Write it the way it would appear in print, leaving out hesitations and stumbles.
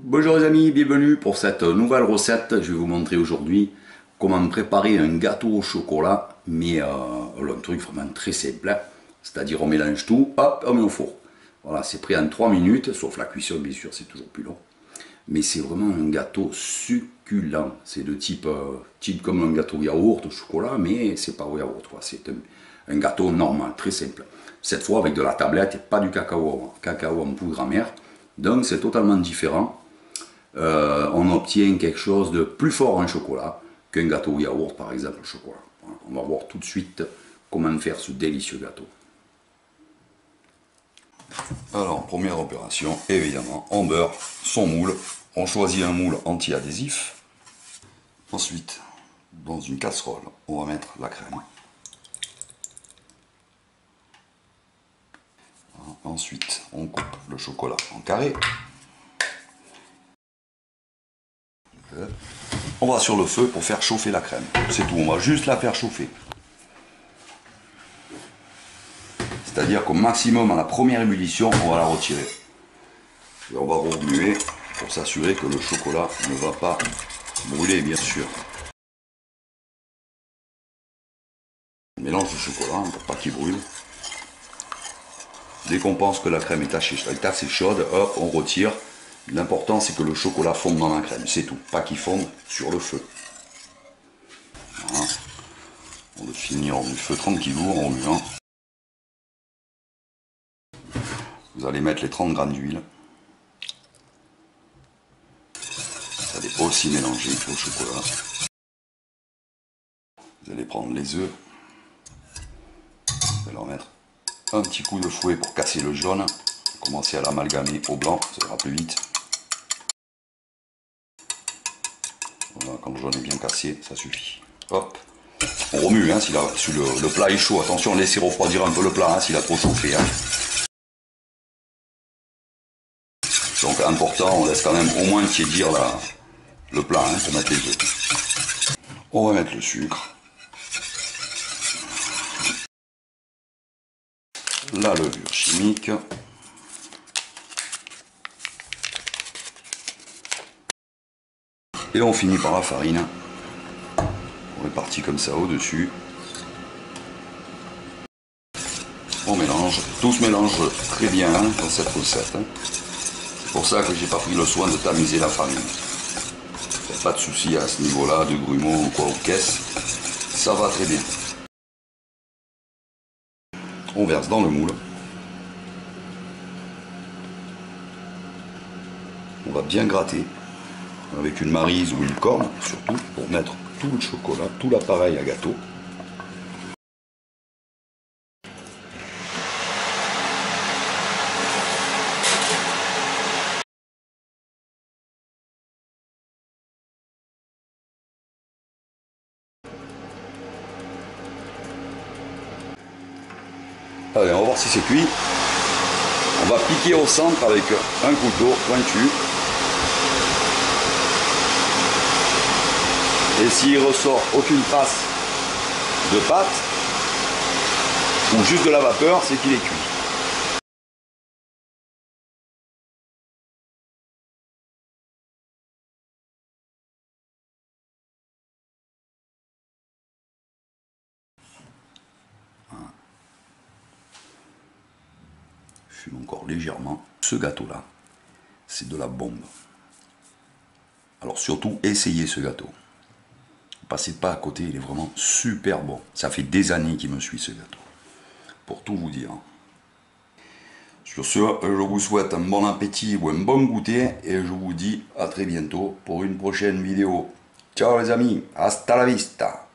Bonjour les amis, bienvenue pour cette nouvelle recette. Je vais vous montrer aujourd'hui comment préparer un gâteau au chocolat, mais un truc vraiment très simple, hein. C'est-à-dire on mélange tout, hop, on met au four. Voilà, c'est pris en 3 minutes, sauf la cuisson bien sûr, c'est toujours plus long. Mais c'est vraiment un gâteau succulent. C'est de type comme un gâteau yaourt au chocolat, mais c'est pas au yaourt, c'est un gâteau normal, très simple. Cette fois avec de la tablette et pas du cacao en poudre amère. Donc c'est totalement différent. On obtient quelque chose de plus fort en chocolat qu'un gâteau au yaourt par exemple au chocolat. Voilà, on va voir tout de suite comment faire ce délicieux gâteau. Alors première opération, évidemment, on beurre son moule, on choisit un moule anti-adhésif. Ensuite, dans une casserole, on va mettre la crème. Ensuite, on coupe le chocolat en carrés. On va sur le feu pour faire chauffer la crème. C'est tout, on va juste la faire chauffer. C'est-à-dire qu'au maximum, à la première ébullition, on va la retirer. Et on va remuer pour s'assurer que le chocolat ne va pas brûler, bien sûr. On mélange le chocolat pour pas qu'il brûle. Dès qu'on pense que la crème est assez chaude, hop, on retire. L'important c'est que le chocolat fonde dans la crème, c'est tout, pas qu'il fonde sur le feu. Voilà. On le finit hors du feu tranquillou, en remuant. Vous allez mettre les 30 grammes d'huile. Vous allez aussi mélanger au chocolat. Vous allez prendre les œufs. Vous allez en mettre un petit coup de fouet pour casser le jaune. Commencez à l'amalgamer au blanc, ça ira plus vite. Voilà, quand le jaune est bien cassé, ça suffit. Hop. On remue, hein, si le plat est chaud. Attention, laissez refroidir un peu le plat, hein, s'il a trop chauffé. Hein. Donc important, on laisse quand même au moins tiédir le plat, hein, pour mettre les œufs. On va mettre le sucre. La levure chimique. Et on finit par la farine. On répartit comme ça au-dessus. On mélange. Tout se mélange très bien dans cette recette. C'est pour ça que j'ai pas pris le soin de tamiser la farine. Pas de souci à ce niveau-là, de grumeaux ou quoi ou qu'est-ce. Ça va très bien. On verse dans le moule. On va bien gratter avec une maryse ou une corne, surtout pour mettre tout le chocolat, tout l'appareil à gâteau. Allez, on va voir si c'est cuit. On va piquer au centre avec un couteau pointu. Et s'il ressort aucune trace de pâte, ou juste de la vapeur, c'est qu'il est cuit. Voilà. Je fume encore légèrement. Ce gâteau-là, c'est de la bombe. Alors surtout, essayez ce gâteau. Passez pas à côté, il est vraiment super bon. Ça fait des années qu'il me suit ce gâteau. Pour tout vous dire. Sur ce, je vous souhaite un bon appétit ou un bon goûter et je vous dis à très bientôt pour une prochaine vidéo. Ciao les amis, hasta la vista.